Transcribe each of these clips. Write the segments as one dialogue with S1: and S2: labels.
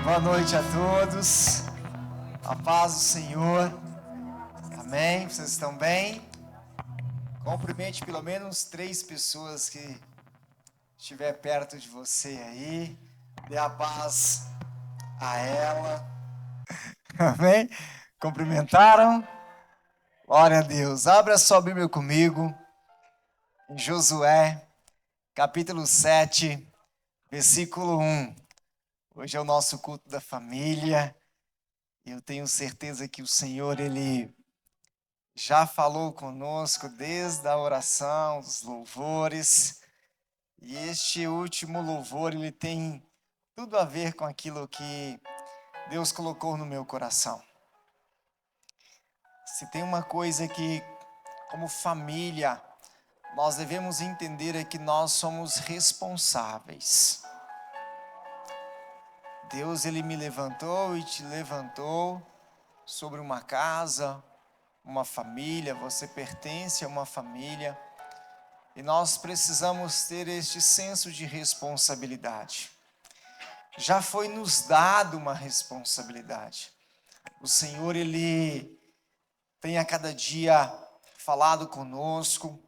S1: Boa noite a todos, a paz do Senhor, amém? Vocês estão bem? Cumprimente pelo menos 3 pessoas que estiver perto de você aí, dê a paz a ela, amém? Cumprimentaram? Glória a Deus. Abra sua Bíblia comigo, em Josué, capítulo 7, versículo 1. Hoje é o nosso culto da família. Eu tenho certeza que o Senhor, Ele já falou conosco desde a oração, os louvores. E este último louvor, ele tem tudo a ver com aquilo que Deus colocou no meu coração. Se tem uma coisa que, como família, nós devemos entender é que nós somos responsáveis. Deus, Ele me levantou e te levantou sobre uma casa, uma família, você pertence a uma família, e nós precisamos ter este senso de responsabilidade. Já foi nos dado uma responsabilidade. O Senhor, Ele tem a cada dia falado conosco,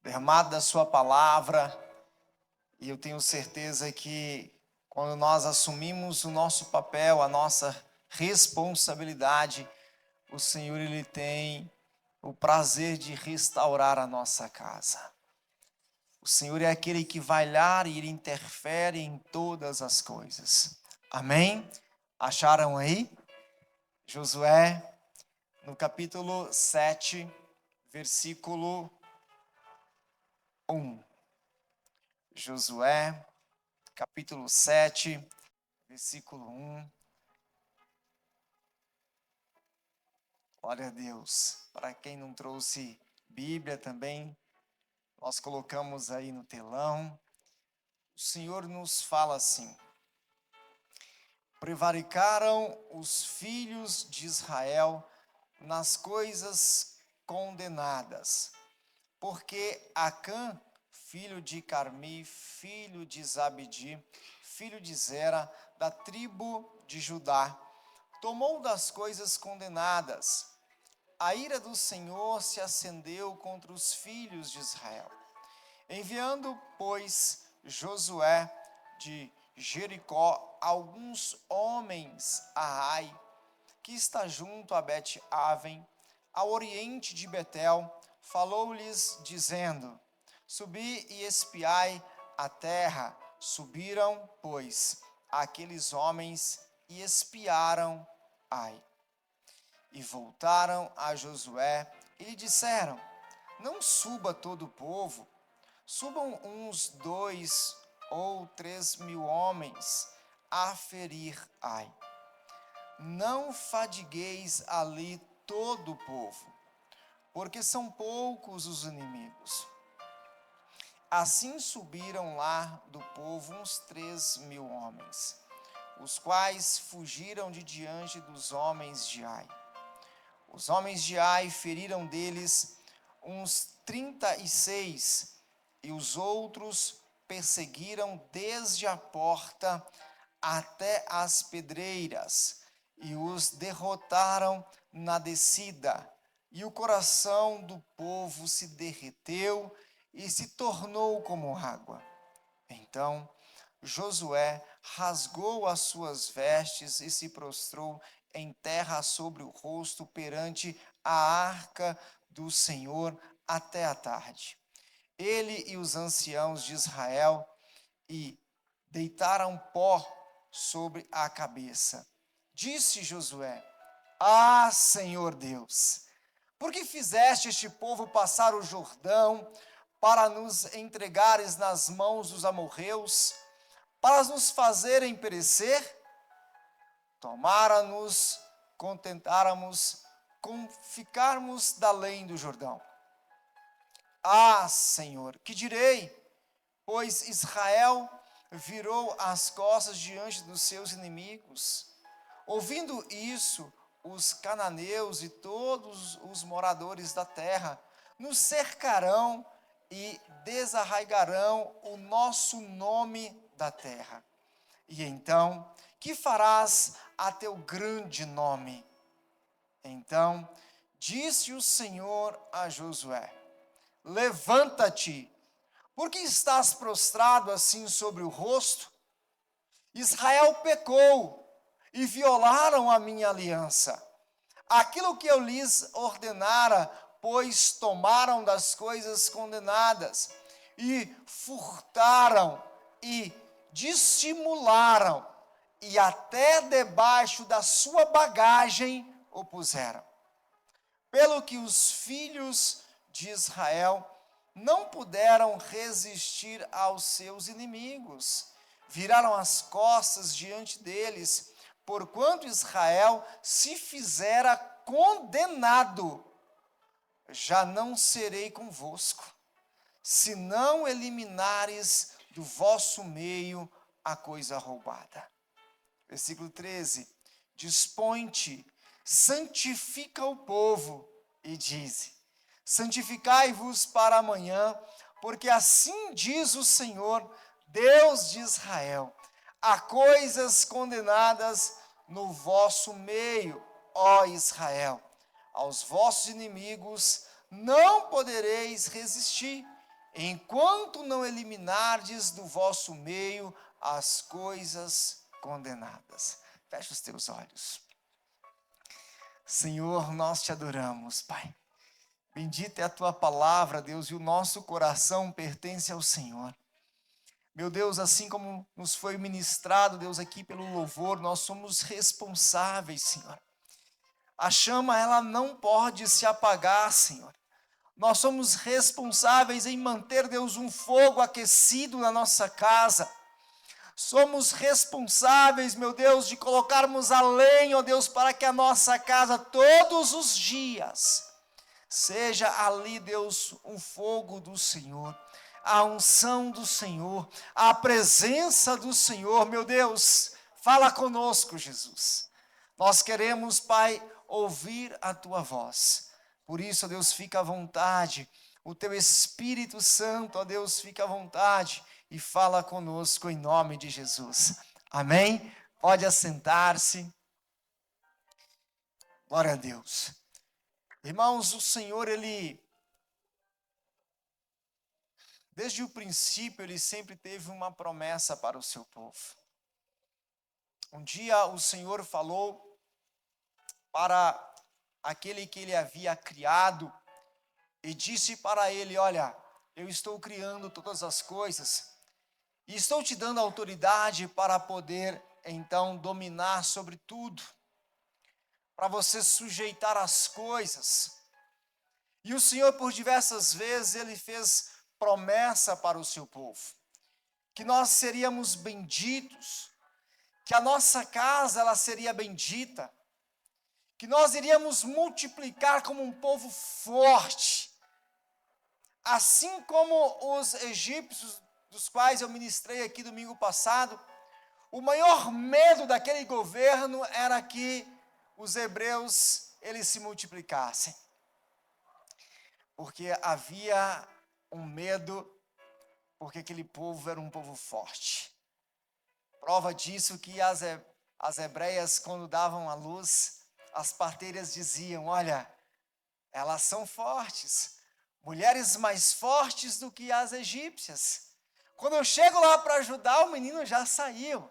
S1: derramado da sua palavra, e eu tenho certeza que quando nós assumimos o nosso papel, a nossa responsabilidade, o Senhor, Ele tem o prazer de restaurar a nossa casa. O Senhor é aquele que vai lá e Ele interfere em todas as coisas. Amém? Acharam aí? Josué, no capítulo 7, versículo 1. Josué, capítulo 7, versículo 1. Glória a Deus. Para quem não trouxe Bíblia também, nós colocamos aí no telão. O Senhor nos fala assim: prevaricaram os filhos de Israel nas coisas condenadas, porque Acã, filho de Carmi, filho de Zabdi, filho de Zera, da tribo de Judá, tomou das coisas condenadas. A ira do Senhor se acendeu contra os filhos de Israel. Enviando, pois, Josué de Jericó alguns homens a Ai, que está junto a Bet-Aven, ao oriente de Betel, falou-lhes dizendo: subi e espiai a terra. Subiram, pois, aqueles homens e espiaram Ai. E voltaram a Josué e lhe disseram: não suba todo o povo, subam uns 2 ou 3 mil homens a ferir Ai. Não fadigueis ali todo o povo, porque são poucos os inimigos. Assim subiram lá do povo uns 3 mil homens, os quais fugiram de diante dos homens de Ai. Os homens de Ai feriram deles uns 36, e os outros perseguiram desde a porta até as pedreiras, e os derrotaram na descida. E o coração do povo se derreteu e se tornou como água. Então Josué rasgou as suas vestes e se prostrou em terra sobre o rosto perante a arca do Senhor até a tarde. Ele e os anciãos de Israel e deitaram pó sobre a cabeça. Disse Josué: ah, Senhor Deus, por que fizeste este povo passar o Jordão para nos entregares nas mãos dos amorreus, para nos fazerem perecer? Tomara-nos, contentáramos com ficarmos da além do Jordão. Ah, Senhor, que direi? Pois Israel virou as costas diante dos seus inimigos. Ouvindo isso, os cananeus e todos os moradores da terra nos cercarão e desarraigarão o nosso nome da terra. E então, que farás a teu grande nome? Então, disse o Senhor a Josué: levanta-te, porque estás prostrado assim sobre o rosto? Israel pecou e violaram a minha aliança. Aquilo que eu lhes ordenara, pois tomaram das coisas condenadas, e furtaram, e dissimularam, e até debaixo da sua bagagem o puseram. Pelo que os filhos de Israel não puderam resistir aos seus inimigos, viraram as costas diante deles, porquanto Israel se fizera condenado. Já não serei convosco, se não eliminares do vosso meio a coisa roubada. Versículo 13: dispõe-te, santifica o povo, e dize: santificai-vos para amanhã, porque assim diz o Senhor, Deus de Israel: há coisas condenadas no vosso meio, ó Israel. Aos vossos inimigos não podereis resistir, enquanto não eliminardes do vosso meio as coisas condenadas. Fecha os teus olhos. Senhor, nós te adoramos, Pai. Bendita é a tua palavra, Deus, e o nosso coração pertence ao Senhor. Meu Deus, assim como nos foi ministrado, Deus, aqui pelo louvor, nós somos responsáveis, Senhor. A chama, ela não pode se apagar, Senhor. Nós somos responsáveis em manter, Deus, um fogo aquecido na nossa casa. Somos responsáveis, meu Deus, de colocarmos a lenha, ó Deus, para que a nossa casa todos os dias seja ali, Deus, um fogo do Senhor, a unção do Senhor, a presença do Senhor. Meu Deus, fala conosco, Jesus. Nós queremos, Pai, ouvir a tua voz. Por isso, ó Deus, fica à vontade. O teu Espírito Santo, ó Deus, fica à vontade e fala conosco em nome de Jesus. Amém? Pode assentar-se. Glória a Deus. Irmãos, o Senhor, Ele, desde o princípio, Ele sempre teve uma promessa para o seu povo. Um dia o Senhor falou para aquele que Ele havia criado e disse para ele: olha, eu estou criando todas as coisas e estou te dando autoridade para poder, então, dominar sobre tudo, para você sujeitar as coisas. E o Senhor, por diversas vezes, Ele fez promessa para o seu povo, que nós seríamos benditos, que a nossa casa, ela seria bendita, que nós iríamos multiplicar como um povo forte, assim como os egípcios, dos quais eu ministrei aqui domingo passado. O maior medo daquele governo era que os hebreus, eles se multiplicassem, porque havia um medo, porque aquele povo era um povo forte. Prova disso que as hebreias, quando davam à luz, as parteiras diziam: olha, elas são fortes, mulheres mais fortes do que as egípcias. Quando eu chego lá para ajudar, o menino já saiu,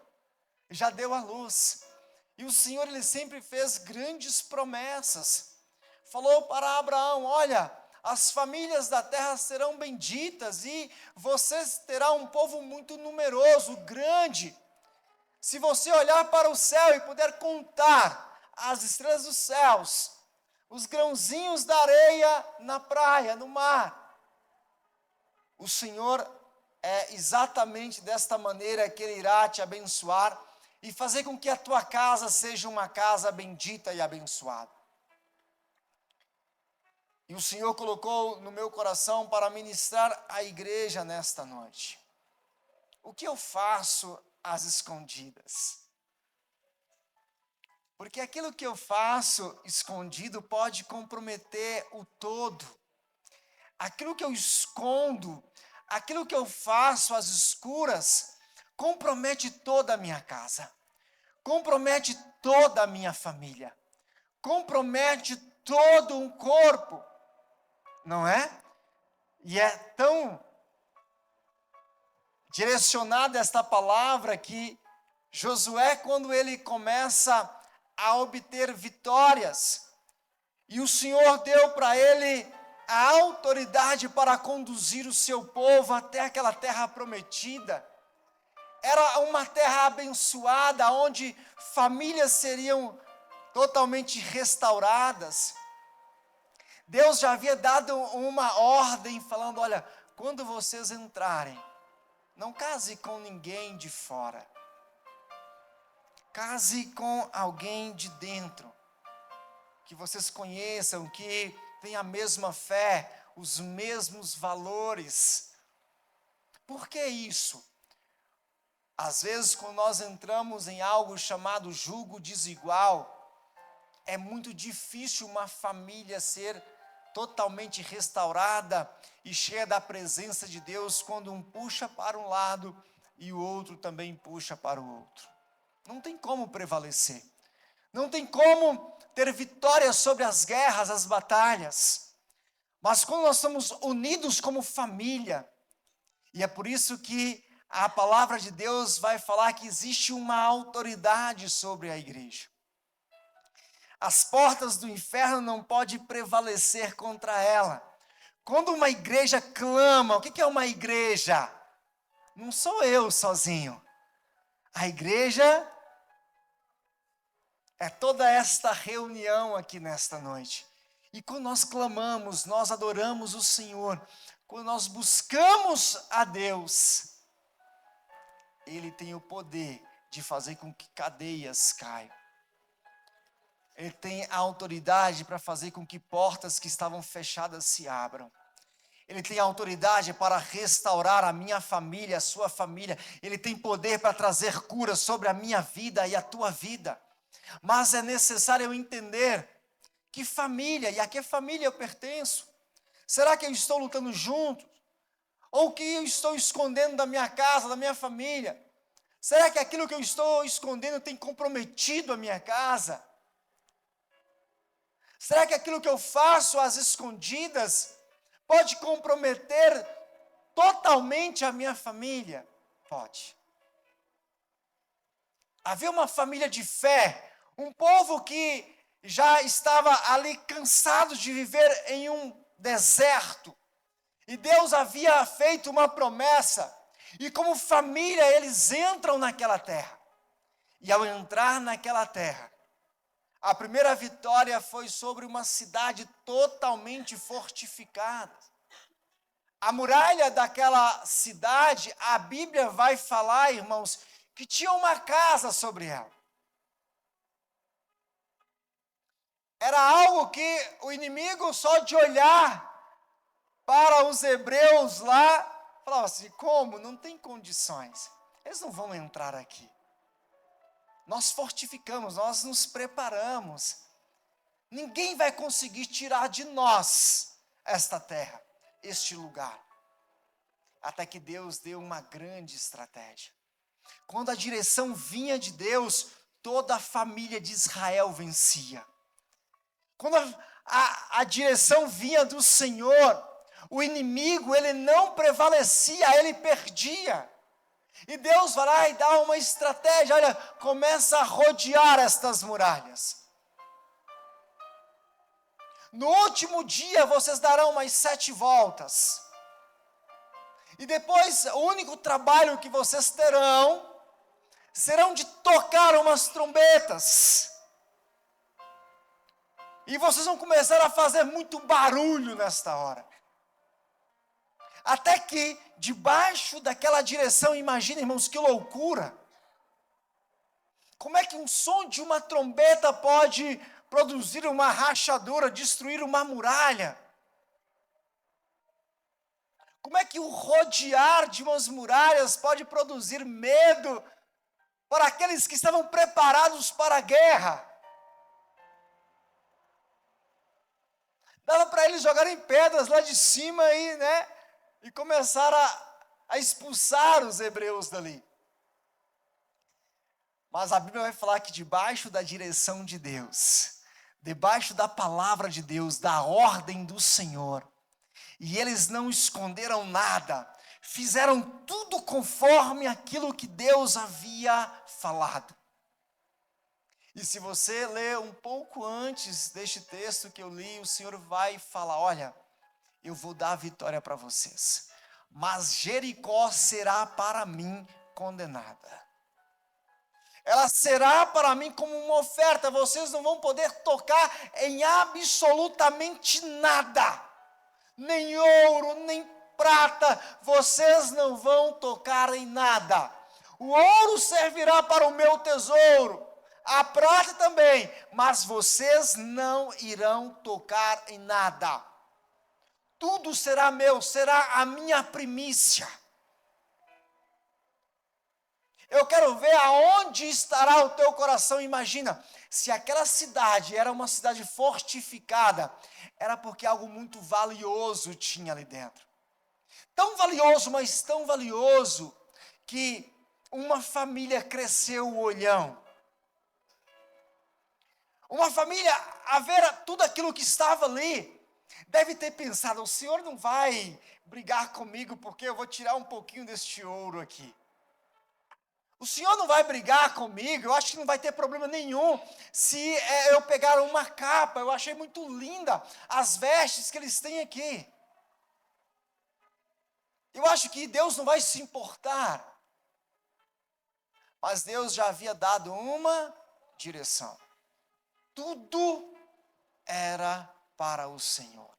S1: já deu à luz. E o Senhor, Ele sempre fez grandes promessas. Falou para Abraão: olha, as famílias da terra serão benditas e vocês terão um povo muito numeroso, grande. Se você olhar para o céu e puder contar as estrelas dos céus, os grãozinhos da areia na praia, no mar, o Senhor é exatamente desta maneira que Ele irá te abençoar e fazer com que a tua casa seja uma casa bendita e abençoada. E o Senhor colocou no meu coração para ministrar à igreja nesta noite. O que eu faço às escondidas? Porque aquilo que eu faço escondido pode comprometer o todo. Aquilo que eu escondo, aquilo que eu faço às escuras, compromete toda a minha casa, compromete toda a minha família, compromete todo um corpo, não é? E é tão direcionada esta palavra que Josué, quando ele começa a obter vitórias, e o Senhor deu para ele a autoridade para conduzir o seu povo até aquela terra prometida. Era uma terra abençoada, onde famílias seriam totalmente restauradas. Deus já havia dado uma ordem falando: olha, quando vocês entrarem, não case com ninguém de fora. Case com alguém de dentro, que vocês conheçam, que tem a mesma fé, os mesmos valores. Por que isso? Às vezes, quando nós entramos em algo chamado jugo desigual, é muito difícil uma família ser totalmente restaurada e cheia da presença de Deus, quando um puxa para um lado e o outro também puxa para o outro. Não tem como prevalecer. Não tem como ter vitória sobre as guerras, as batalhas. Mas quando nós estamos unidos como família, e é por isso que a palavra de Deus vai falar que existe uma autoridade sobre a igreja. As portas do inferno não podem prevalecer contra ela. Quando uma igreja clama, o que é uma igreja? Não sou eu sozinho. A igreja é toda esta reunião aqui nesta noite. E quando nós clamamos, nós adoramos o Senhor, quando nós buscamos a Deus, Ele tem o poder de fazer com que cadeias caiam. Ele tem a autoridade para fazer com que portas que estavam fechadas se abram. Ele tem autoridade para restaurar a minha família, a sua família. Ele tem poder para trazer cura sobre a minha vida e a tua vida. Mas é necessário eu entender que família, e a que família eu pertenço? Será que eu estou lutando junto? Ou que eu estou escondendo da minha casa, da minha família? Será que aquilo que eu estou escondendo tem comprometido a minha casa? Será que aquilo que eu faço às escondidas pode comprometer totalmente a minha família? Pode. Havia uma família de fé, um povo que já estava ali cansado de viver em um deserto. E Deus havia feito uma promessa. E como família eles entram naquela terra. E ao entrar naquela terra, a primeira vitória foi sobre uma cidade totalmente fortificada. A muralha daquela cidade, a Bíblia vai falar, irmãos, que tinha uma casa sobre ela. Era algo que o inimigo, só de olhar para os hebreus lá, falava assim: como? Não tem condições. Eles não vão entrar aqui. Nós fortificamos, nós nos preparamos. Ninguém vai conseguir tirar de nós esta terra, este lugar. Até que Deus deu uma grande estratégia. Quando a direção vinha de Deus, toda a família de Israel vencia. Quando a direção vinha do Senhor, o inimigo, ele não prevalecia, ele perdia. E Deus vai lá e dá uma estratégia: olha, começa a rodear estas muralhas. No último dia vocês darão umas 7 voltas. E depois o único trabalho que vocês terão serão de tocar umas trombetas. E vocês vão começar a fazer muito barulho nesta hora. Até que, debaixo daquela direção, imagina, irmãos, que loucura. Como é que um som de uma trombeta pode produzir uma rachadura, destruir uma muralha? Como é que o rodear de umas muralhas pode produzir medo para aqueles que estavam preparados para a guerra? Dava para eles jogarem pedras lá de cima aí, né? E começar a expulsar os hebreus dali. Mas a Bíblia vai falar que debaixo da direção de Deus, debaixo da palavra de Deus, da ordem do Senhor, e eles não esconderam nada, fizeram tudo conforme aquilo que Deus havia falado. E se você ler um pouco antes deste texto que eu li, o Senhor vai falar: olha, eu vou dar a vitória para vocês, mas Jericó será para mim condenada. Ela será para mim como uma oferta, vocês não vão poder tocar em absolutamente nada, nem ouro, nem prata, vocês não vão tocar em nada. O ouro servirá para o meu tesouro, a prata também, mas vocês não irão tocar em nada. Tudo será meu, será a minha primícia. Eu quero ver aonde estará o teu coração. Imagina, se aquela cidade era uma cidade fortificada, era porque algo muito valioso tinha ali dentro. Tão valioso, mas tão valioso, que uma família cresceu o olhão. Uma família, a ver tudo aquilo que estava ali, deve ter pensado: o Senhor não vai brigar comigo porque eu vou tirar um pouquinho deste ouro aqui. O Senhor não vai brigar comigo, eu acho que não vai ter problema nenhum se eu pegar uma capa. Eu achei muito linda as vestes que eles têm aqui. Eu acho que Deus não vai se importar. Mas Deus já havia dado uma direção. Tudo era para o Senhor.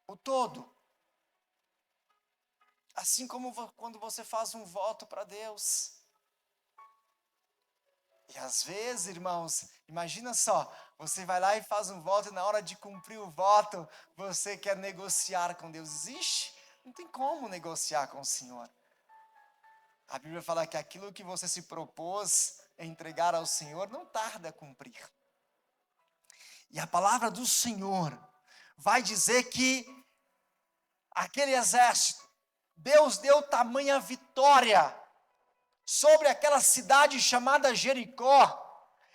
S1: O todo. Assim como quando você faz um voto para Deus. E às vezes, irmãos, imagina só, você vai lá e faz um voto, e na hora de cumprir o voto, você quer negociar com Deus. Existe? Não tem como negociar com o Senhor. A Bíblia fala que aquilo que você se propôs a entregar ao Senhor, não tarda a cumprir. E a palavra do Senhor vai dizer que aquele exército, Deus deu tamanha vitória sobre aquela cidade chamada Jericó.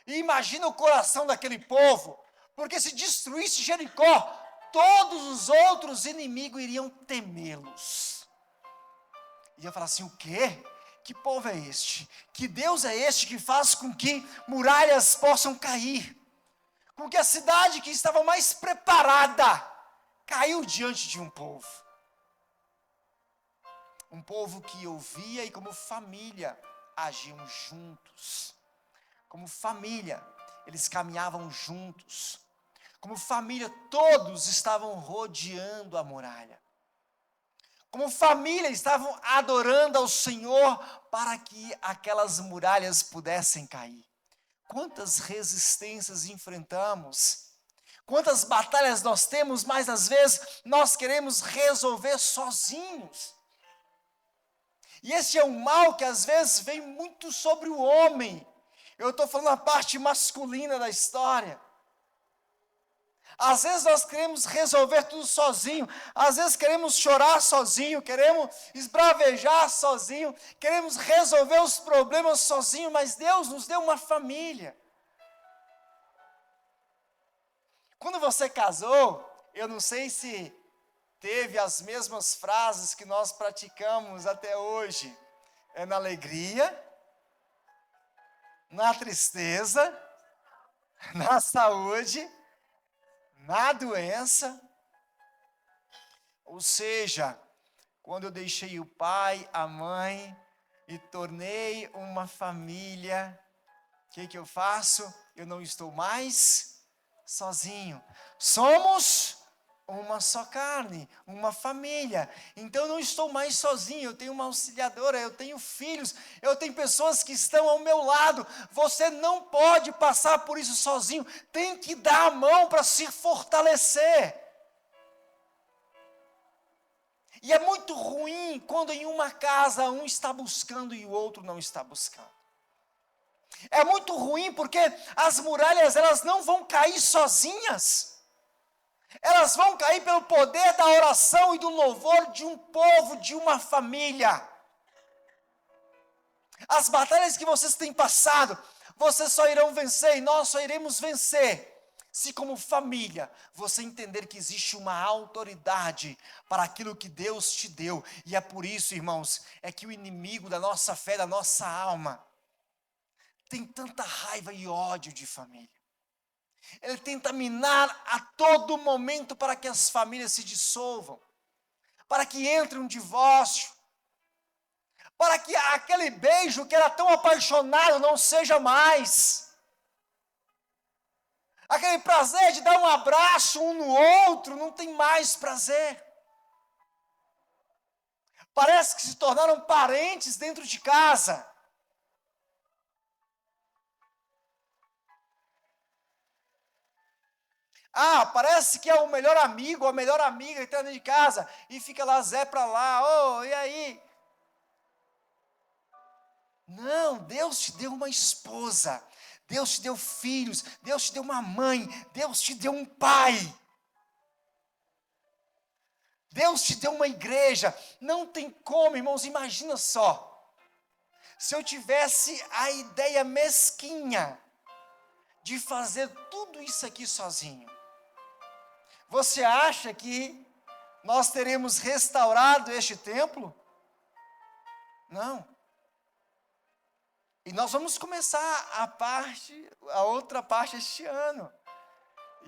S1: E imagina o coração daquele povo, porque se destruísse Jericó, todos os outros inimigos iriam temê-los. Iriam falar assim: o quê? Que povo é este? Que Deus é este que faz com que muralhas possam cair? Com que a cidade que estava mais preparada caiu diante de um povo. Um povo que ouvia e como família agiam juntos. Como família, eles caminhavam juntos. Como família, todos estavam rodeando a muralha. Como família, estavam adorando ao Senhor para que aquelas muralhas pudessem cair. Quantas resistências enfrentamos, quantas batalhas nós temos, mas às vezes nós queremos resolver sozinhos. E esse é um mal que às vezes vem muito sobre o homem. Eu estou falando a parte masculina da história. Às vezes nós queremos resolver tudo sozinho, às vezes queremos chorar sozinho, queremos esbravejar sozinho, queremos resolver os problemas sozinho, mas Deus nos deu uma família. Quando você casou, eu não sei se teve as mesmas frases que nós praticamos até hoje. É na alegria, na tristeza, na saúde, na doença. Ou seja, quando eu deixei o pai, a mãe e tornei uma família, o que eu faço? Eu não estou mais sozinho. Somos uma só carne, uma família. Então eu não estou mais sozinho, eu tenho uma auxiliadora, eu tenho filhos, eu tenho pessoas que estão ao meu lado. Você não pode passar por isso sozinho, tem que dar a mão para se fortalecer. E é muito ruim quando em uma casa um está buscando e o outro não está buscando. É muito ruim porque as muralhas, elas não vão cair sozinhas. Elas vão cair pelo poder da oração e do louvor de um povo, de uma família. As batalhas que vocês têm passado, vocês só irão vencer e nós só iremos vencer se, como família, você entender que existe uma autoridade para aquilo que Deus te deu. E é por isso, irmãos, é que o inimigo da nossa fé, da nossa alma, tem tanta raiva e ódio de família. Ele tenta minar a todo momento para que as famílias se dissolvam, para que entre um divórcio, para que aquele beijo que era tão apaixonado não seja mais. Aquele prazer de dar um abraço um no outro, não tem mais prazer. Parece que se tornaram parentes dentro de casa. Parece que é o melhor amigo, a melhor amiga que está dentro de casa, e fica lá Zé para lá, e aí? Não, Deus te deu uma esposa, Deus te deu filhos, Deus te deu uma mãe, Deus te deu um pai. Deus te deu uma igreja. Não tem como, irmãos, imagina só. Se eu tivesse a ideia mesquinha de fazer tudo isso aqui sozinho, você acha que nós teremos restaurado este templo? Não. E nós vamos começar a outra parte este ano.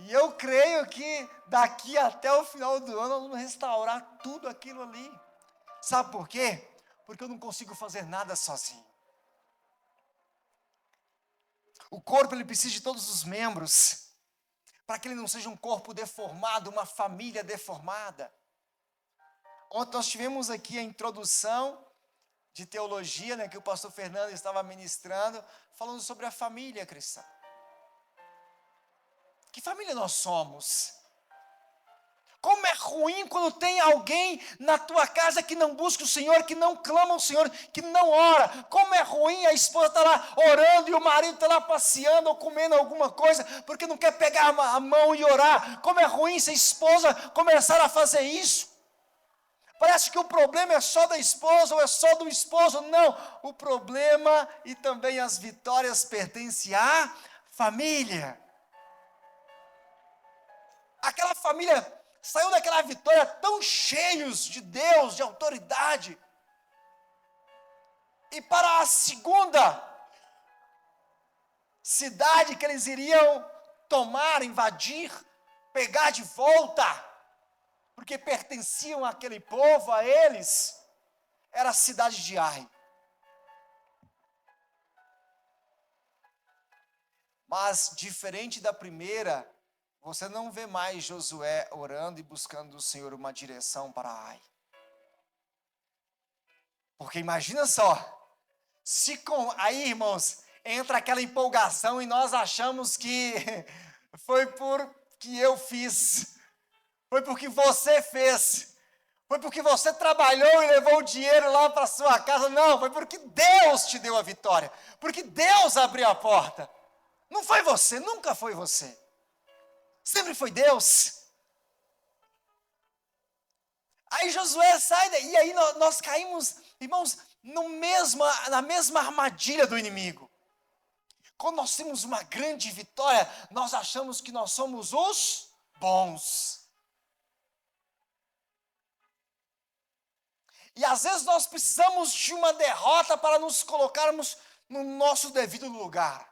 S1: E eu creio que daqui até o final do ano nós vamos restaurar tudo aquilo ali. Sabe por quê? Porque eu não consigo fazer nada sozinho. O corpo ele precisa de todos os membros, para que ele não seja um corpo deformado, uma família deformada. Ontem nós tivemos aqui a introdução de teologia, né, que o pastor Fernando estava ministrando, falando sobre a família cristã. Que família nós somos? Como é ruim quando tem alguém na tua casa que não busca o Senhor, que não clama ao Senhor, que não ora. Como é ruim a esposa estar lá orando e o marido está lá passeando ou comendo alguma coisa, porque não quer pegar a mão e orar. Como é ruim se a esposa começar a fazer isso. Parece que o problema é só da esposa ou é só do esposo. Não, o problema e também as vitórias pertencem à família. Aquela família saiu daquela vitória tão cheios de Deus, de autoridade. E para a segunda cidade que eles iriam tomar, invadir, pegar de volta, porque pertenciam àquele povo, a eles, era a cidade de Ai. Mas, diferente da primeira, você não vê mais Josué orando e buscando do Senhor uma direção para Ai. Porque imagina só, aí, irmãos, entra aquela empolgação e nós achamos que foi porque eu fiz, foi porque você fez, foi porque você trabalhou e levou o dinheiro lá para sua casa. Não, foi porque Deus te deu a vitória, porque Deus abriu a porta. Não foi você, nunca foi você. Sempre foi Deus. Aí Josué sai, e aí nós caímos, irmãos, na mesma armadilha do inimigo. Quando nós temos uma grande vitória, nós achamos que nós somos os bons. E às vezes nós precisamos de uma derrota para nos colocarmos no nosso devido lugar.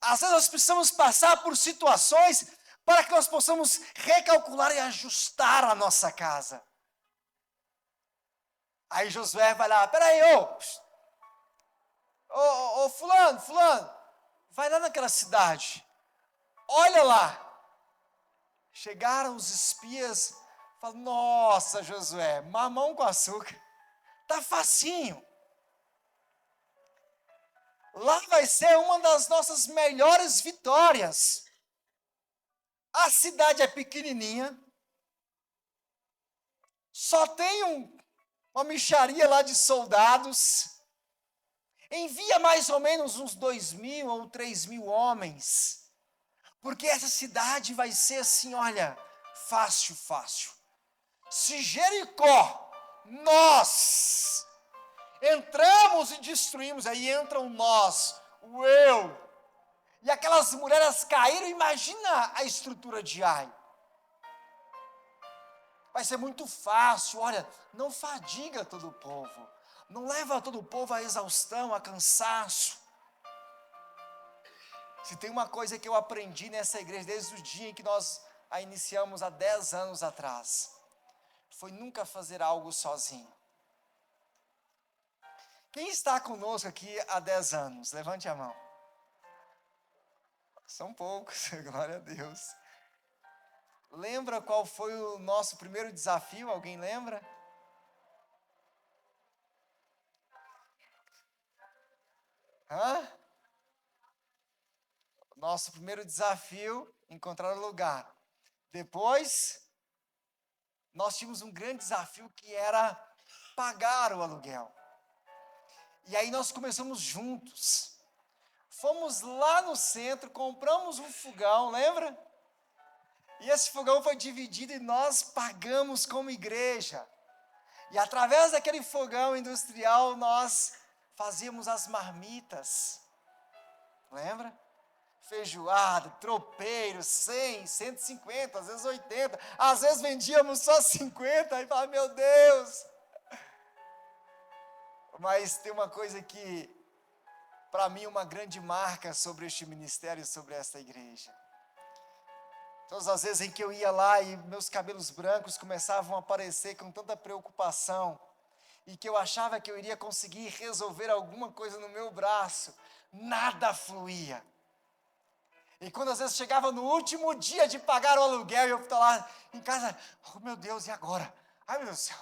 S1: Às vezes nós precisamos passar por situações para que nós possamos recalcular e ajustar a nossa casa. Aí Josué vai lá, peraí, fulano, vai lá naquela cidade, olha lá. Chegaram os espias, falam, nossa Josué, mamão com açúcar, tá facinho. Lá vai ser uma das nossas melhores vitórias. A cidade é pequenininha, só tem uma mixaria lá de soldados, envia mais ou menos uns 2.000 ou 3.000 homens, porque essa cidade vai ser assim, olha, fácil. Se Jericó, nós entramos e destruímos. Aí entra o nós, o eu. E aquelas mulheres caíram, imagina a estrutura de Ai. Vai ser muito fácil, olha, não fadiga todo o povo. Não leva todo o povo à exaustão, a cansaço. Se tem uma coisa que eu aprendi nessa igreja, desde o dia em que nós a iniciamos há 10 anos atrás, foi nunca fazer algo sozinho. Quem está conosco aqui há 10 anos? Levante a mão. São poucos, glória a Deus. Lembra qual foi o nosso primeiro desafio? Alguém lembra? Hã? Nosso primeiro desafio, encontrar o lugar. Depois, nós tínhamos um grande desafio que era pagar o aluguel. E aí nós começamos juntos. Fomos lá no centro, compramos um fogão, lembra? E esse fogão foi dividido e nós pagamos como igreja. E através daquele fogão industrial nós fazíamos as marmitas. Lembra? Feijoada, tropeiro, 100, 150, às vezes 80. Às vezes vendíamos só 50 e falava, meu Deus. Mas tem uma coisa que, para mim, uma grande marca sobre este ministério e sobre esta igreja. Todas as vezes em que eu ia lá e meus cabelos brancos começavam a aparecer com tanta preocupação, e que eu achava que eu iria conseguir resolver alguma coisa no meu braço, nada fluía. E quando às vezes chegava no último dia de pagar o aluguel, e eu estava lá em casa, oh meu Deus, e agora? Ai meu Deus do céu,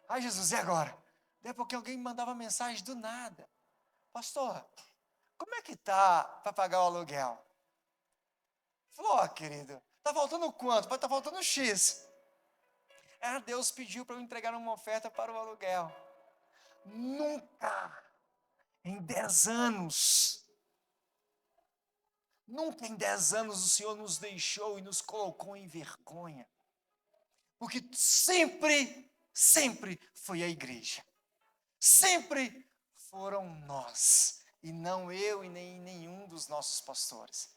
S1: ai Jesus, e agora? Daí porque alguém me mandava mensagem do nada. Pastor, como é que tá para pagar o aluguel? Falou, ó querido, tá faltando quanto? Tá faltando X. Ah, Deus pediu para eu entregar uma oferta para o aluguel. Nunca, em 10 anos, nunca em 10 anos o Senhor nos deixou e nos colocou em vergonha. Porque sempre foi a igreja. Sempre foram nós, e não eu e nem nenhum dos nossos pastores.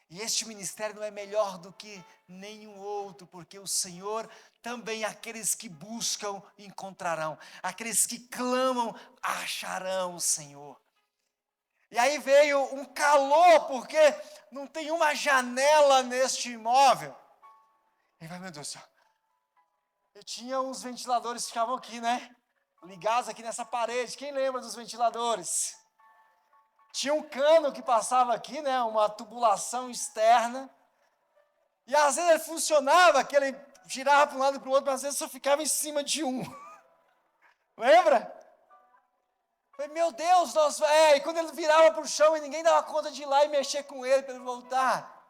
S1: E este ministério não é melhor do que nenhum outro, porque o Senhor também, aqueles que buscam, encontrarão. Aqueles que clamam, acharão o Senhor. E aí veio um calor, porque não tem uma janela neste imóvel. E vai, meu Deus do céu. Eu tinha uns ventiladores que ficavam aqui, né? Ligados aqui nessa parede. Quem lembra dos ventiladores? Tinha um cano que passava aqui, né? Uma tubulação externa. E às vezes ele funcionava, que ele girava para um lado e para o outro, mas às vezes só ficava em cima de um. Lembra? Falei, meu Deus, e quando ele virava para o chão e ninguém dava conta de ir lá e mexer com ele para ele voltar.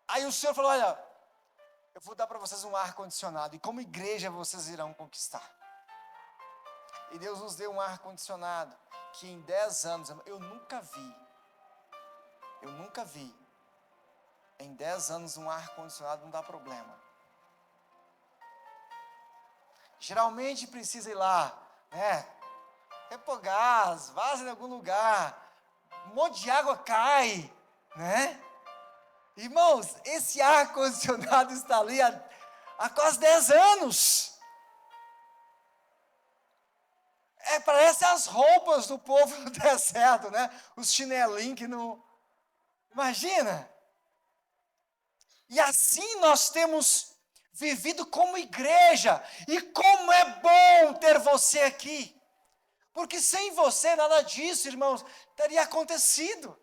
S1: Aí o Senhor falou, olha, eu vou dar para vocês um ar-condicionado, e como igreja vocês irão conquistar. E Deus nos deu um ar-condicionado, que em 10 anos, eu nunca vi, em 10 anos um ar-condicionado não dá problema. Geralmente precisa ir lá, né? Repor gás, vaza em algum lugar, um monte de água cai, né? Irmãos, esse ar-condicionado está ali há quase 10 anos. Parece as roupas do povo no deserto, né? Os chinelinhos que não... Imagina! E assim nós temos vivido como igreja. E como é bom ter você aqui. Porque sem você, nada disso, irmãos, teria acontecido.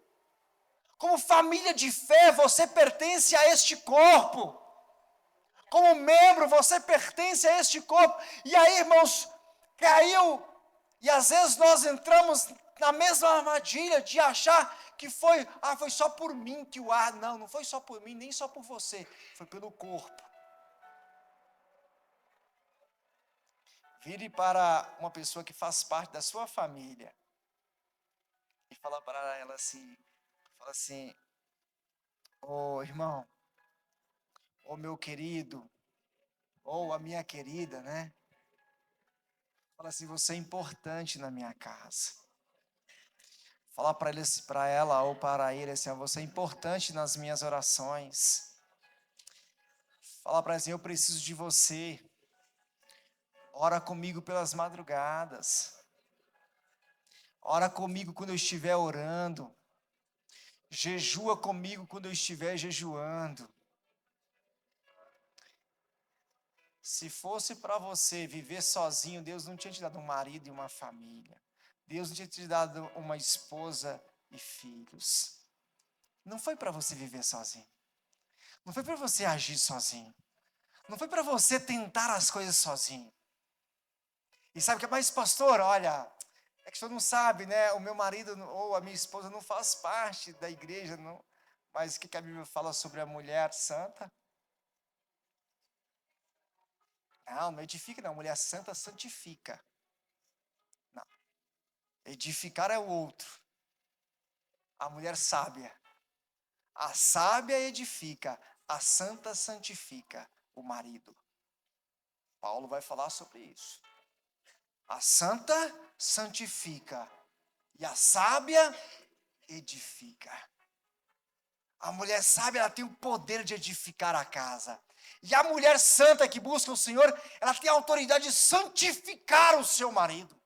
S1: Como família de fé, você pertence a este corpo. Como membro, você pertence a este corpo. E aí, irmãos, caiu. E às vezes nós entramos na mesma armadilha de achar que foi só por mim que o ar... Não foi só por mim, nem só por você. Foi pelo corpo. Vire para uma pessoa que faz parte da sua família e fala para ela assim, ô irmão, ô meu querido, ou a minha querida, né? Fala assim, você é importante na minha casa. Fala para ele, para ela ou para ele assim, você é importante nas minhas orações. Fala para ele assim, eu preciso de você. Ora comigo pelas madrugadas. Ora comigo quando eu estiver orando. Jejua comigo quando eu estiver jejuando. Se fosse para você viver sozinho, Deus não tinha te dado um marido e uma família. Deus não tinha te dado uma esposa e filhos. Não foi para você viver sozinho. Não foi para você agir sozinho. Não foi para você tentar as coisas sozinho. E sabe o que é mais, pastor? Olha, é que o senhor não sabe, né? O meu marido ou a minha esposa não faz parte da igreja, não. Mas o que a Bíblia fala sobre a mulher santa? Não edifica, não. Mulher santa santifica. Não. Edificar é o outro. A mulher sábia. A sábia edifica, a santa santifica o marido. Paulo vai falar sobre isso. A santa santifica e a sábia edifica. A mulher sábia, ela tem o poder de edificar a casa. E a mulher santa que busca o Senhor, ela tem a autoridade de santificar o seu marido,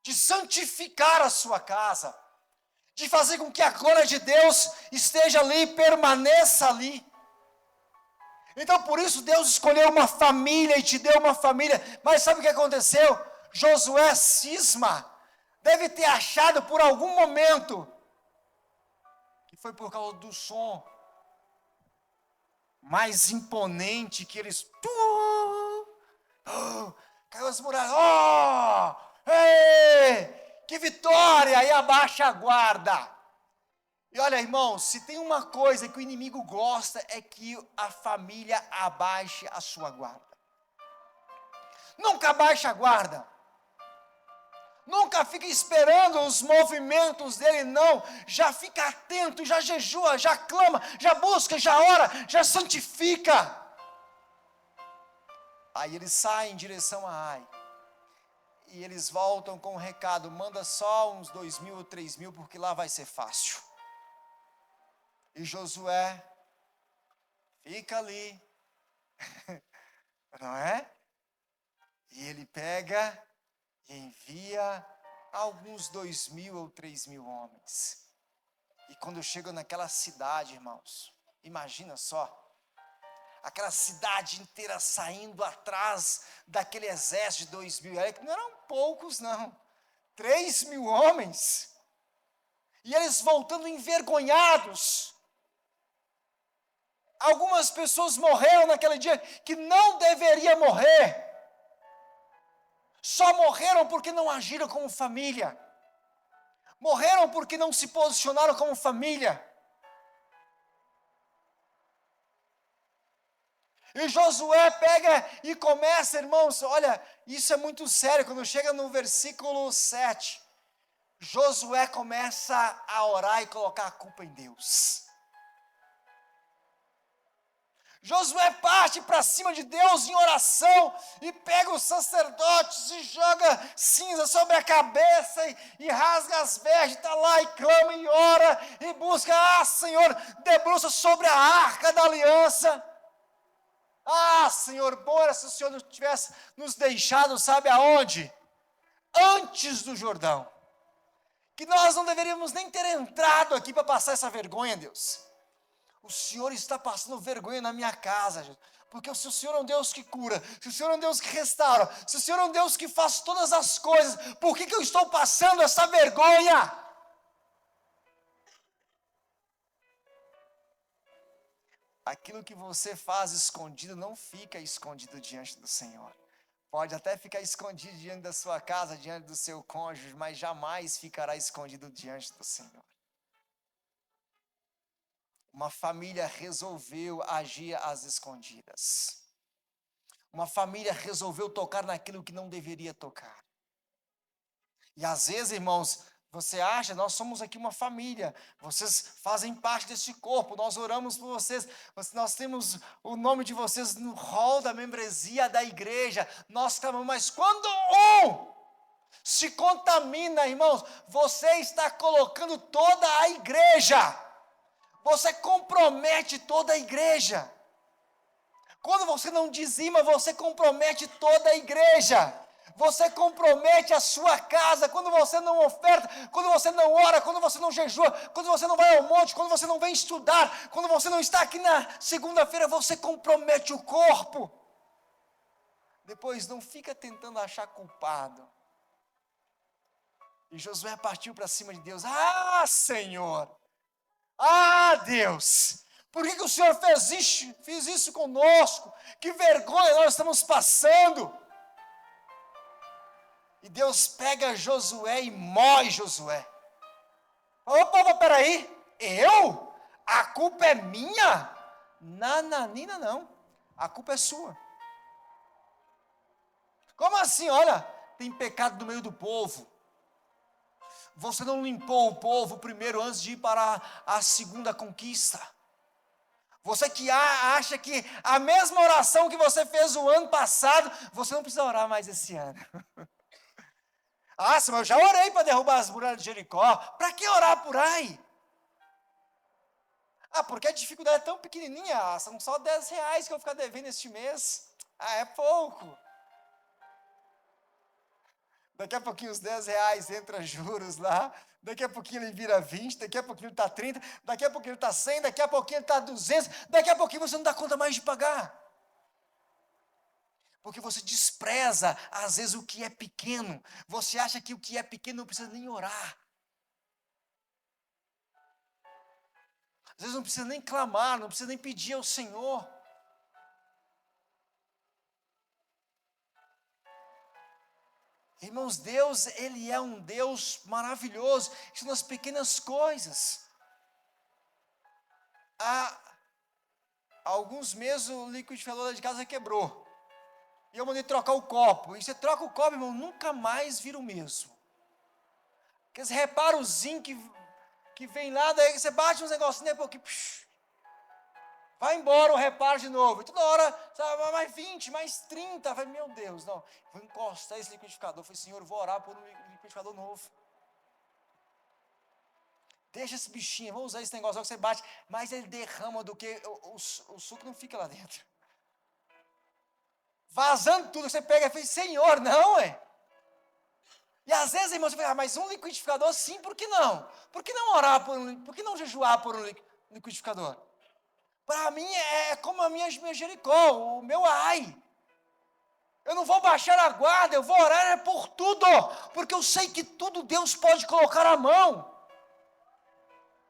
S1: de santificar a sua casa, de fazer com que a glória de Deus esteja ali, permaneça ali. Então, por isso, Deus escolheu uma família e te deu uma família. Mas sabe o que aconteceu? Josué cisma. Deve ter achado por algum momento que foi por causa do som mais imponente que eles... caiu as muralhas. Ei, que vitória! E abaixa a guarda. E olha, irmãos, se tem uma coisa que o inimigo gosta é que a família abaixe a sua guarda. Nunca abaixe a guarda. Nunca fica esperando os movimentos dele, não. Já fica atento, já jejua, já clama, já busca, já ora, já santifica. Aí eles saem em direção a Ai. E eles voltam com um recado, manda só uns 2.000 ou 3.000, porque lá vai ser fácil. E Josué fica ali, não é? E ele pega e envia alguns 2.000 ou 3.000 homens. E quando chegam naquela cidade, irmãos, imagina só, aquela cidade inteira saindo atrás daquele exército de 2.000, não eram poucos não, 3.000 homens, e eles voltando envergonhados. Algumas pessoas morreram naquele dia que não deveria morrer. Só morreram porque não agiram como família. Morreram porque não se posicionaram como família. E Josué pega e começa, irmãos, olha, isso é muito sério, quando chega no versículo 7, Josué começa a orar e colocar a culpa em Deus. Josué parte para cima de Deus em oração e pega os sacerdotes e joga cinza sobre a cabeça e rasga as vestes, está lá e clama e ora e busca, Senhor, debruça sobre a arca da aliança. Senhor, bom era se o Senhor não tivesse nos deixado, sabe aonde? Antes do Jordão. Que nós não deveríamos nem ter entrado aqui para passar essa vergonha, Deus. O Senhor está passando vergonha na minha casa, Jesus. Porque se o Senhor é um Deus que cura, se o Senhor é um Deus que restaura, se o Senhor é um Deus que faz todas as coisas, por que eu estou passando essa vergonha? Aquilo que você faz escondido não fica escondido diante do Senhor. Pode até ficar escondido diante da sua casa, diante do seu cônjuge, mas jamais ficará escondido diante do Senhor. Uma família resolveu agir às escondidas. Uma família resolveu tocar naquilo que não deveria tocar. E às vezes, irmãos, Você acha, nós somos aqui uma família, vocês fazem parte desse corpo, nós oramos por vocês, nós temos o nome de vocês no hall da membresia da igreja, nós clamamos, mas quando um se contamina, irmãos, você está colocando toda a igreja, você compromete toda a igreja. Quando você não dizima, você compromete toda a igreja. Você compromete a sua casa, quando você não oferta, quando você não ora, quando você não jejua, quando você não vai ao monte, quando você não vem estudar, quando você não está aqui na segunda-feira, você compromete o corpo. Depois não fica tentando achar culpado. E Josué partiu para cima de Deus. Ah, Senhor! Ah, Deus! Por que o Senhor fez isso conosco? Que vergonha nós estamos passando! E Deus pega Josué e mói Josué. Opa, peraí, eu? A culpa é minha? Nananina não, a culpa é sua. Como assim? Olha, tem pecado no meio do povo. Você não limpou o povo primeiro antes de ir para a segunda conquista. Você que acha que a mesma oração que você fez o ano passado, você não precisa orar mais esse ano. Ah, mas eu já orei para derrubar as muralhas de Jericó. Para que orar por aí? Ah, porque a dificuldade é tão pequenininha. São só R$10 que eu vou ficar devendo este mês. Ah, é pouco. Daqui a pouquinho os R$10 entra juros lá. Daqui a pouquinho ele vira 20. Daqui a pouquinho ele está 30. Daqui a pouquinho ele está 100. Daqui a pouquinho ele está 200. Daqui a pouquinho você não dá conta mais de pagar. Porque você despreza, às vezes, o que é pequeno. Você acha que o que é pequeno não precisa nem orar. Às vezes não precisa nem clamar, não precisa nem pedir ao Senhor. Irmãos, Deus, Ele é um Deus maravilhoso. Isso nas pequenas coisas. Há alguns meses o liquidificador lá de casa quebrou. E eu mandei trocar o copo. E você troca o copo, irmão, nunca mais vira o mesmo. Aqueles reparozinhos que vem lá, daí você bate uns negocinhos, depois que vai embora o reparo de novo. E toda hora, sabe, mais 20, mais 30. Eu falei, meu Deus, não. Vou encostar esse liquidificador. Eu falei, Senhor, eu vou orar por um liquidificador novo. Deixa esse bichinho, vamos usar esse negócio que você bate, mas ele derrama do que o suco não fica lá dentro. Vazando tudo, você pega e fala, Senhor, não, E às vezes, irmão, você fala, mas um liquidificador sim, por que não? Por que não orar por que não jejuar por um liquidificador? Para mim é como a minha Jericó, o meu ai. Eu não vou baixar a guarda, eu vou orar por tudo, porque eu sei que tudo Deus pode colocar à mão.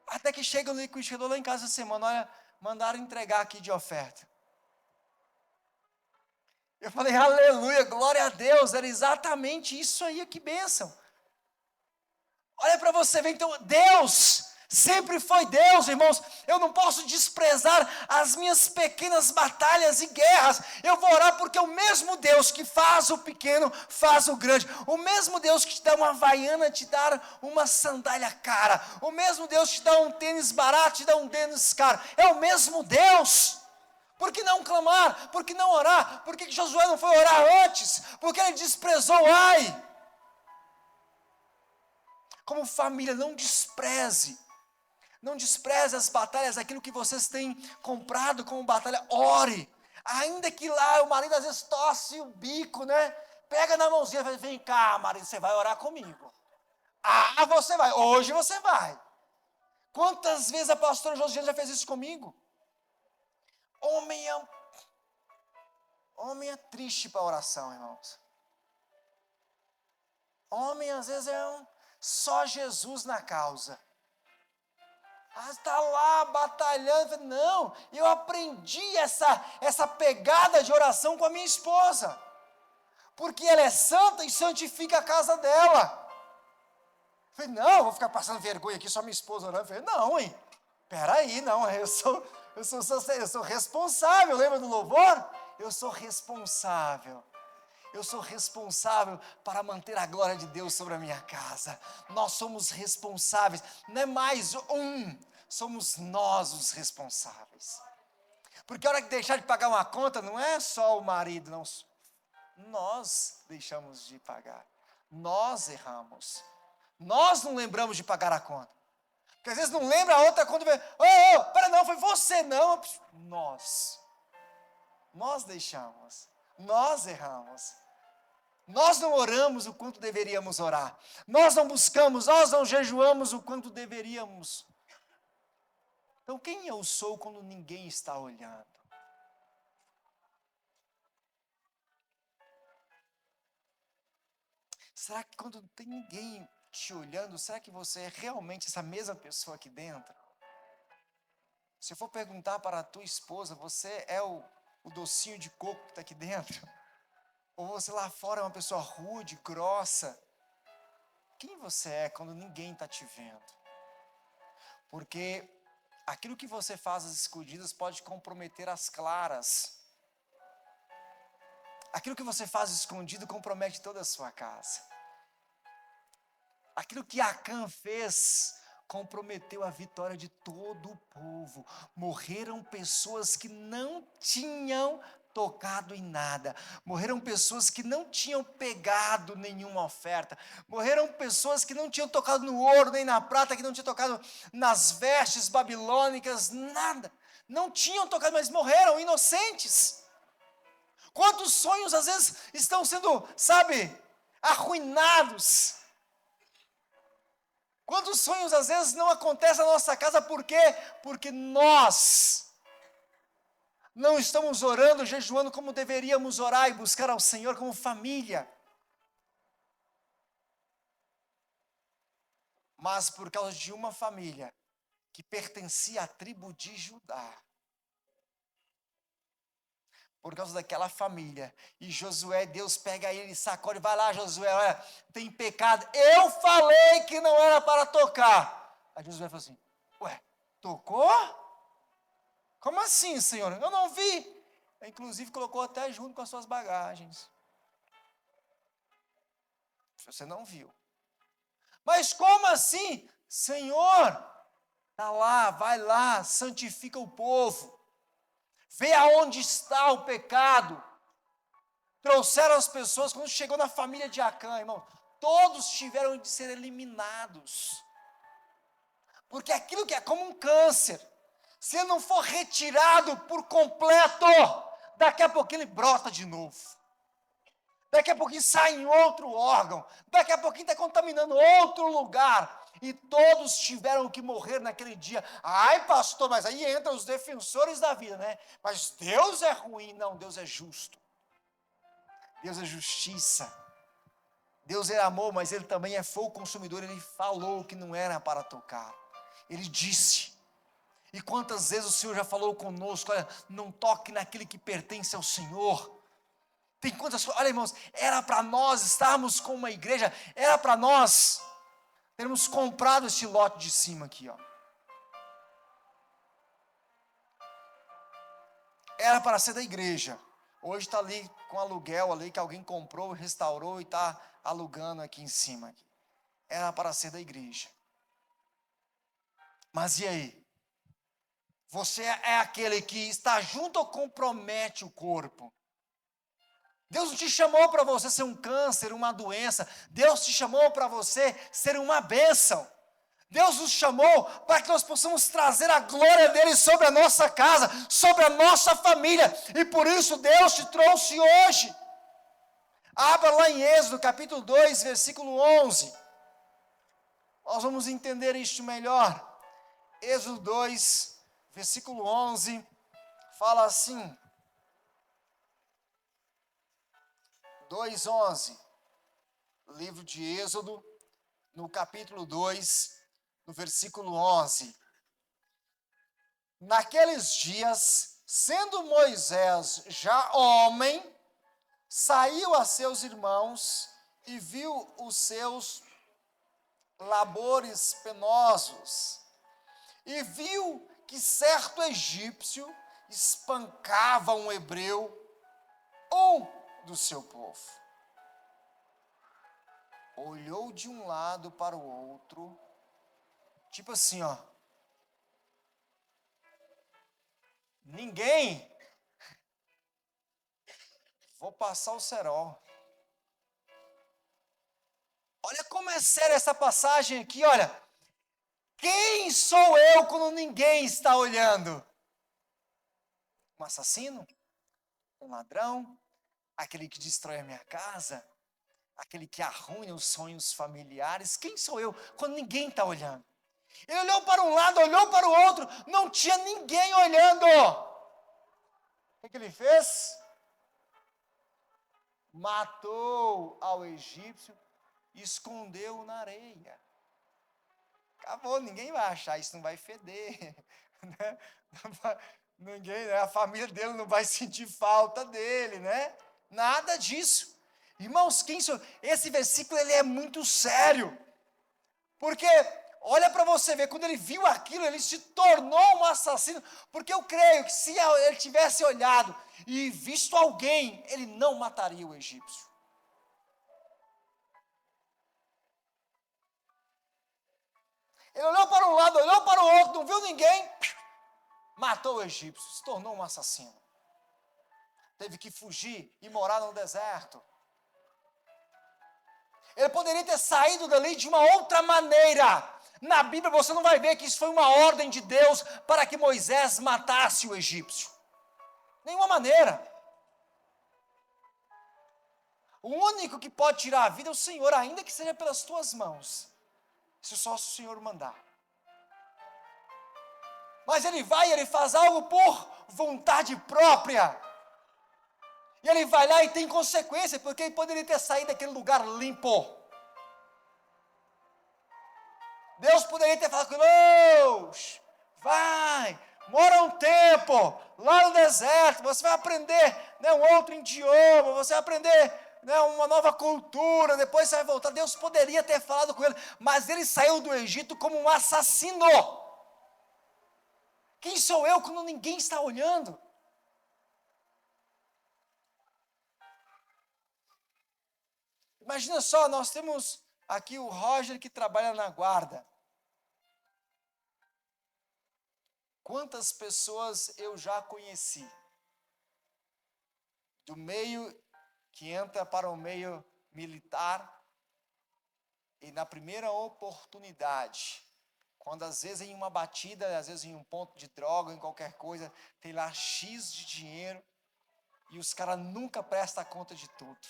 S1: Até que chega o liquidificador lá em casa essa semana, olha, mandaram entregar aqui de oferta. Eu falei, aleluia, glória a Deus, era exatamente isso aí, que bênção. Olha para você ver, então, Deus sempre foi Deus, irmãos. Eu não posso desprezar as minhas pequenas batalhas e guerras. Eu vou orar porque o mesmo Deus que faz o pequeno, faz o grande. O mesmo Deus que te dá uma havaiana, te dá uma sandália cara. O mesmo Deus que te dá um tênis barato, te dá um tênis caro. É o mesmo Deus. Por que não clamar? Por que não orar? Por que Josué não foi orar antes? Porque ele desprezou ai. Como família, não despreze. Não despreze as batalhas, aquilo que vocês têm comprado como batalha. Ore. Ainda que lá o marido às vezes tosse o bico, né? Pega na mãozinha e fala, vem cá, marido, você vai orar comigo. Ah, você vai. Hoje você vai. Quantas vezes a pastora Josiane já fez isso comigo? Homem é triste para a oração, irmãos. Homem, às vezes, só Jesus na causa. Está lá batalhando. Não, eu aprendi essa pegada de oração com a minha esposa. Porque ela é santa e santifica a casa dela. Eu falei, não, eu vou ficar passando vergonha aqui, só minha esposa orando. Eu falei, não, peraí, não, eu sou responsável, lembra do louvor? Eu sou responsável. eu sou responsável para manter a glória de Deus sobre a minha casa. Nós somos responsáveis, não é mais somos nós os responsáveis. Porque a hora que deixar de pagar uma conta, não é só o marido, não. Nós deixamos de pagar. Nós erramos. Nós não lembramos de pagar a conta. Porque às vezes não lembra a outra conta. Pera, não, foi você, não. Nós deixamos. Nós erramos. Nós não oramos o quanto deveríamos orar. Nós não buscamos, nós não jejuamos o quanto deveríamos. Então, quem eu sou quando ninguém está olhando? Será que quando não tem ninguém te olhando, será que você é realmente essa mesma pessoa aqui dentro? Se eu for perguntar para a tua esposa, você é o docinho de coco que está aqui dentro? Ou você lá fora é uma pessoa rude, grossa? Quem você é quando ninguém está te vendo? Porque aquilo que você faz às escondidas pode comprometer as claras. Aquilo que você faz escondido compromete toda a sua casa. Aquilo que Acã fez comprometeu a vitória de todo o povo. Morreram pessoas que não tinham tocado em nada. Morreram pessoas que não tinham pegado nenhuma oferta. Morreram pessoas que não tinham tocado no ouro, nem na prata, que não tinham tocado nas vestes babilônicas, nada. Não tinham tocado, mas morreram inocentes. Quantos sonhos às vezes estão sendo, arruinados? Quantos sonhos às vezes não acontecem na nossa casa, por quê? Porque nós não estamos orando, jejuando como deveríamos orar e buscar ao Senhor como família. Mas por causa de uma família que pertencia à tribo de Judá, por causa daquela família, e Josué, Deus pega ele e sacode, vai lá Josué, olha, tem pecado, eu falei que não era para tocar. Aí Josué falou assim, tocou? Como assim, Senhor? Eu não vi. Inclusive colocou até junto com as suas bagagens. Você não viu. Mas como assim? Senhor, tá lá, vai lá, santifica o povo. Vê aonde está o pecado. Trouxeram as pessoas, quando chegou na família de Acã, irmão, todos tiveram de ser eliminados. Porque aquilo que é como um câncer, se ele não for retirado por completo, daqui a pouquinho ele brota de novo. Daqui a pouquinho sai em outro órgão. Daqui a pouquinho está contaminando outro lugar. E todos tiveram que morrer naquele dia. Ai, pastor, mas aí entram os defensores da vida, né? Mas Deus é ruim. Não, Deus é justo. Deus é justiça. Deus é amor, mas Ele também é fogo consumidor. Ele falou que não era para tocar. Ele disse. E quantas vezes o Senhor já falou conosco, olha, não toque naquele que pertence ao Senhor. Tem quantas coisas, olha irmãos, era para nós estarmos com uma igreja, era para nós termos comprado este lote de cima aqui, ó. Era para ser da igreja. Hoje está ali com aluguel ali, que alguém comprou, restaurou e está alugando aqui em cima. Era para ser da igreja. Mas e aí? Você é aquele que está junto ou compromete o corpo? Deus não te chamou para você ser um câncer, uma doença. Deus te chamou para você ser uma bênção. Deus nos chamou para que nós possamos trazer a glória dele sobre a nossa casa, sobre a nossa família. E por isso Deus te trouxe hoje. Abra lá em Êxodo, capítulo 2, versículo 11. Nós vamos entender isto melhor. Êxodo 2, versículo 11, fala assim. 2:11, livro de Êxodo, no capítulo 2, no versículo 11. Naqueles dias, sendo Moisés já homem, saiu a seus irmãos e viu os seus labores penosos, e viu que certo egípcio espancava um hebreu, do seu povo. olhou de um lado para o outro, tipo assim, ó. Ninguém. Vou passar o cerol. Olha como é séria essa passagem aqui, olha. Quem sou eu quando ninguém está olhando? Um assassino? Um ladrão? Aquele que destrói a minha casa? Aquele que arruina os sonhos familiares? Quem sou eu quando ninguém está olhando? Ele olhou para um lado, olhou para o outro, não tinha ninguém olhando. O que ele fez? Matou ao egípcio e escondeu na areia. Acabou, ninguém vai achar, isso não vai feder. Né? Ninguém, né? A família dele não vai sentir falta dele, né? Nada disso. Irmãos, esse versículo ele é muito sério. Porque, olha para você ver, quando ele viu aquilo, ele se tornou um assassino. Porque eu creio que se ele tivesse olhado e visto alguém, ele não mataria o egípcio. Ele olhou para um lado, olhou para o outro, não viu ninguém, matou o egípcio, se tornou um assassino. Teve que fugir e morar no deserto. Ele poderia ter saído dali de uma outra maneira. Na Bíblia você não vai ver que isso foi uma ordem de Deus para que Moisés matasse o egípcio. Nenhuma maneira. O único que pode tirar a vida é o Senhor, ainda que seja pelas tuas mãos. Se só o Senhor mandar. Mas ele vai e ele faz algo por vontade própria. E ele vai lá e tem consequência, porque ele poderia ter saído daquele lugar limpo. Deus poderia ter falado com ele, vai, mora um tempo, lá no deserto, você vai aprender, né, um outro idioma, você vai aprender, né, uma nova cultura, depois você vai voltar. Deus poderia ter falado com ele, mas ele saiu do Egito como um assassino. Quem sou eu quando ninguém está olhando? Imagina só, nós temos aqui o Roger que trabalha na guarda. Quantas pessoas eu já conheci do meio que entra para o meio militar e na primeira oportunidade, quando às vezes em uma batida, às vezes em um ponto de droga, em qualquer coisa, tem lá X de dinheiro e os caras nunca prestam conta de tudo.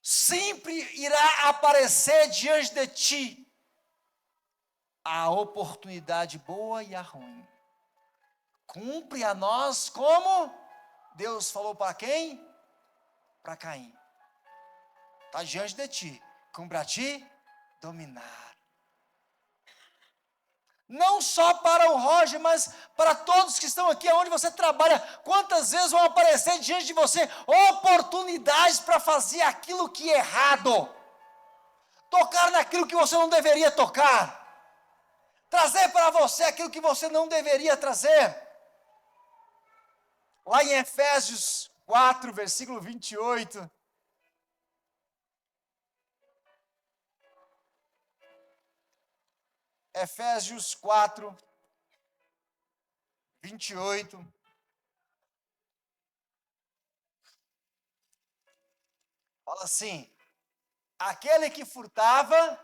S1: Sempre irá aparecer diante de ti a oportunidade boa e a ruim. Cumpre a nós como Deus falou para quem? Para Caim. Está diante de ti. Cumpre a ti dominar. Não só para o Roger, mas para todos que estão aqui, onde você trabalha. Quantas vezes vão aparecer diante de você oportunidades para fazer aquilo que é errado? Tocar naquilo que você não deveria tocar. Trazer para você aquilo que você não deveria trazer. Lá em Efésios 4, versículo 28. Efésios 4, 28. Fala assim: aquele que furtava,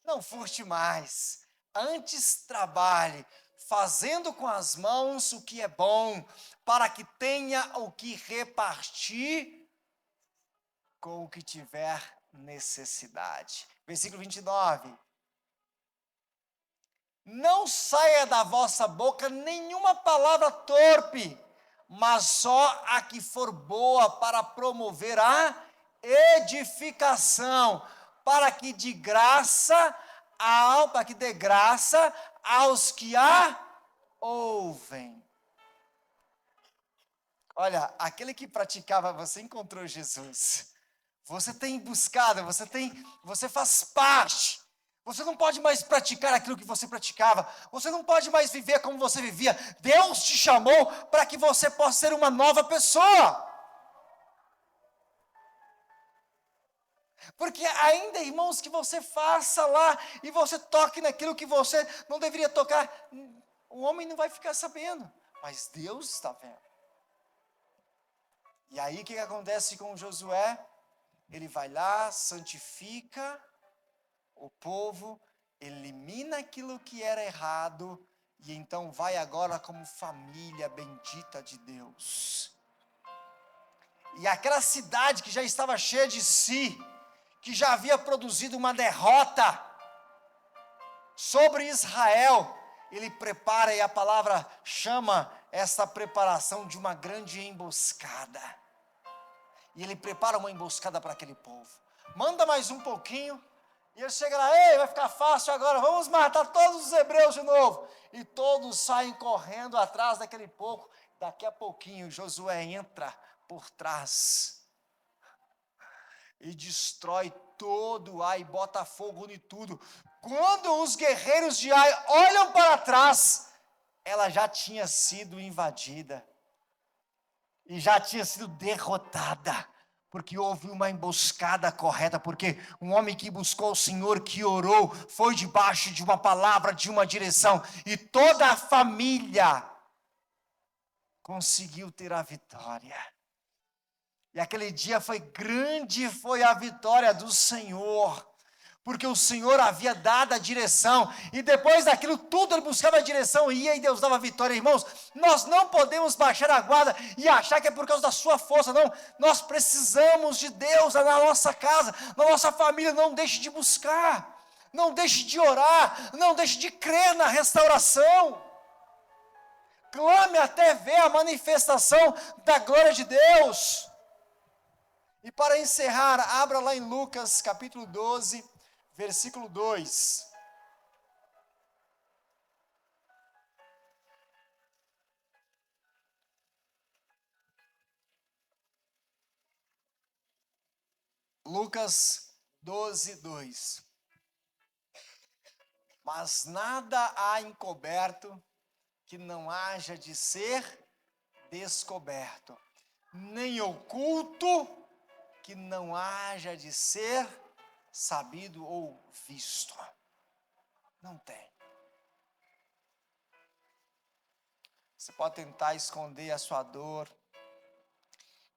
S1: não furte mais, antes trabalhe, fazendo com as mãos o que é bom, para que tenha o que repartir com o que tiver necessidade. Versículo 29. Não saia da vossa boca nenhuma palavra torpe, mas só a que for boa para promover a edificação, para que dê graça aos que a ouvem. Olha, aquele que praticava, você encontrou Jesus. Você tem buscado, você faz parte. Você não pode mais praticar aquilo que você praticava. Você não pode mais viver como você vivia. Deus te chamou para que você possa ser uma nova pessoa. Porque ainda, irmãos, que você faça lá e você toque naquilo que você não deveria tocar, o homem não vai ficar sabendo, mas Deus está vendo. E aí o que acontece com Josué? Ele vai lá, santifica o povo, elimina aquilo que era errado, e então vai agora como família bendita de Deus. E aquela cidade que já estava cheia de si, que já havia produzido uma derrota sobre Israel, ele prepara, e a palavra chama essa preparação de uma grande emboscada. E ele prepara uma emboscada para aquele povo. Manda mais um pouquinho, e ele chega lá, ei, vai ficar fácil agora, vamos matar todos os hebreus de novo. E todos saem correndo atrás daquele povo. Daqui a pouquinho, Josué entra por trás e destrói todo Ai, bota fogo em tudo. Quando os guerreiros de Ai olham para trás, ela já tinha sido invadida e já tinha sido derrotada, porque houve uma emboscada correta, porque um homem que buscou o Senhor, que orou, foi debaixo de uma palavra, de uma direção, e toda a família conseguiu ter a vitória. E aquele dia foi grande, foi a vitória do Senhor, porque o Senhor havia dado a direção, e depois daquilo tudo ele buscava a direção, ia e Deus dava a vitória. Irmãos, nós não podemos baixar a guarda e achar que é por causa da sua força, não. Nós precisamos de Deus na nossa casa, na nossa família. Não deixe de buscar, não deixe de orar, não deixe de crer na restauração. Clame até ver a manifestação da glória de Deus. E para encerrar, abra lá em Lucas capítulo 12, versículo 2. Lucas 12, 2. Mas nada há encoberto que não haja de ser descoberto, nem oculto que não haja de ser sabido ou visto. Não tem. Você pode tentar esconder a sua dor,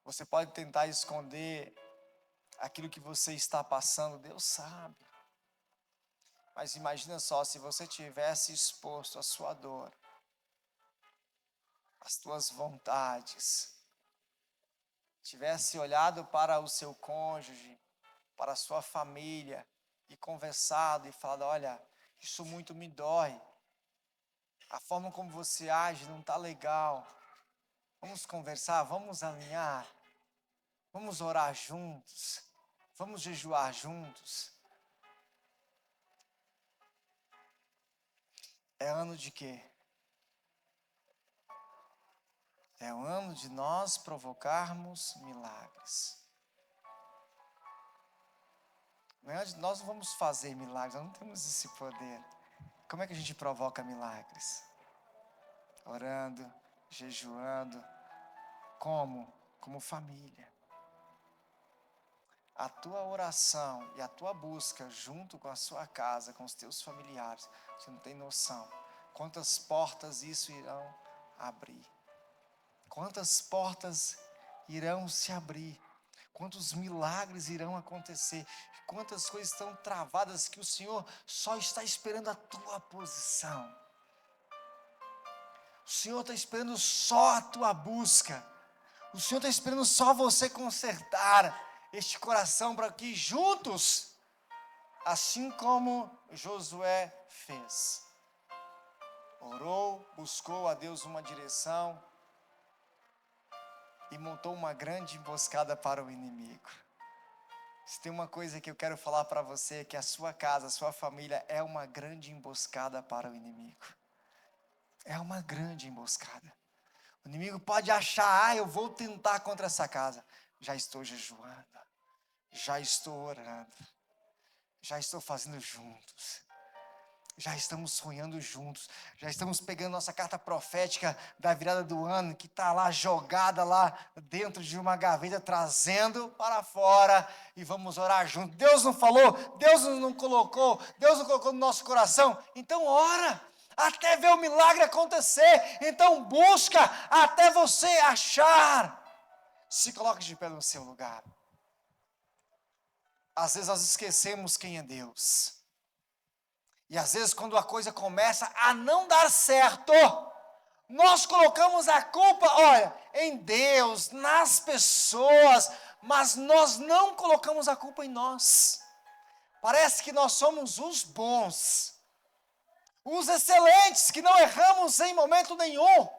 S1: você pode tentar esconder aquilo que você está passando, Deus sabe. Mas imagina só, se você tivesse exposto a sua dor, as suas vontades, tivesse olhado para o seu cônjuge, para a sua família, e conversado e falado, olha, isso muito me dói, a forma como você age não está legal, vamos conversar, vamos alinhar, vamos orar juntos, vamos jejuar juntos. É ano de quê? É o ano de nós provocarmos milagres. Nós não vamos fazer milagres, nós não temos esse poder. Como é que a gente provoca milagres? Orando, jejuando. Como? Como família. A tua oração e a tua busca junto com a sua casa, com os teus familiares, você não tem noção quantas portas isso irão abrir. Quantas portas irão se abrir. Quantos milagres irão acontecer. Quantas coisas estão travadas que o Senhor só está esperando a tua posição. O Senhor está esperando só a tua busca. O Senhor está esperando só você consertar este coração para que juntos, assim como Josué fez, orou, buscou a Deus uma direção e montou uma grande emboscada para o inimigo. Se tem uma coisa que eu quero falar para você, é que a sua casa, a sua família é uma grande emboscada para o inimigo. É uma grande emboscada. O inimigo pode achar, eu vou tentar contra essa casa. Já estou jejuando, já estou orando, já estou fazendo juntos. já estamos sonhando juntos, já estamos pegando nossa carta profética da virada do ano, que está lá jogada lá dentro de uma gaveta, trazendo para fora, e vamos orar juntos. Deus não falou, Deus não colocou, Deus não colocou no nosso coração, então ora, até ver o milagre acontecer, então busca até você achar. Se coloque de pé no seu lugar. Às vezes nós esquecemos quem é Deus. E às vezes quando a coisa começa a não dar certo, nós colocamos a culpa, olha, em Deus, nas pessoas, mas nós não colocamos a culpa em nós. Parece que nós somos os bons, os excelentes, que não erramos em momento nenhum.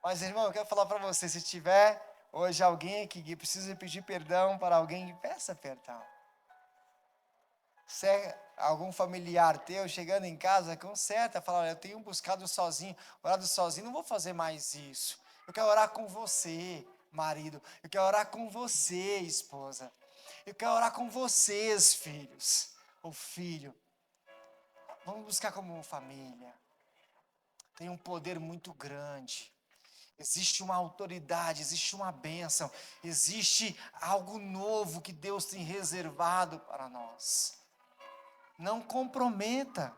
S1: Mas irmão, eu quero falar para você, se tiver hoje alguém aqui que precisa pedir perdão para alguém, peça perdão. Se é algum familiar teu chegando em casa, conserta, fala, olha, eu tenho buscado sozinho, orado sozinho, não vou fazer mais isso. Eu quero orar com você, marido. Eu quero orar com você, esposa. Eu quero orar com vocês, filhos, ou filho. Vamos buscar como família. Tem um poder muito grande. Existe uma autoridade, existe uma bênção, existe algo novo que Deus tem reservado para nós. Não comprometa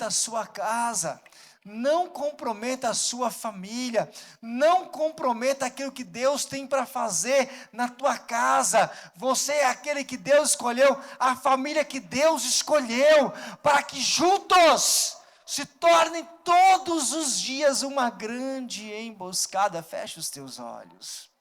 S1: a sua casa, não comprometa a sua família, não comprometa aquilo que Deus tem para fazer na tua casa. Você é aquele que Deus escolheu, a família que Deus escolheu, para que juntos se tornem todos os dias uma grande emboscada. Feche os teus olhos.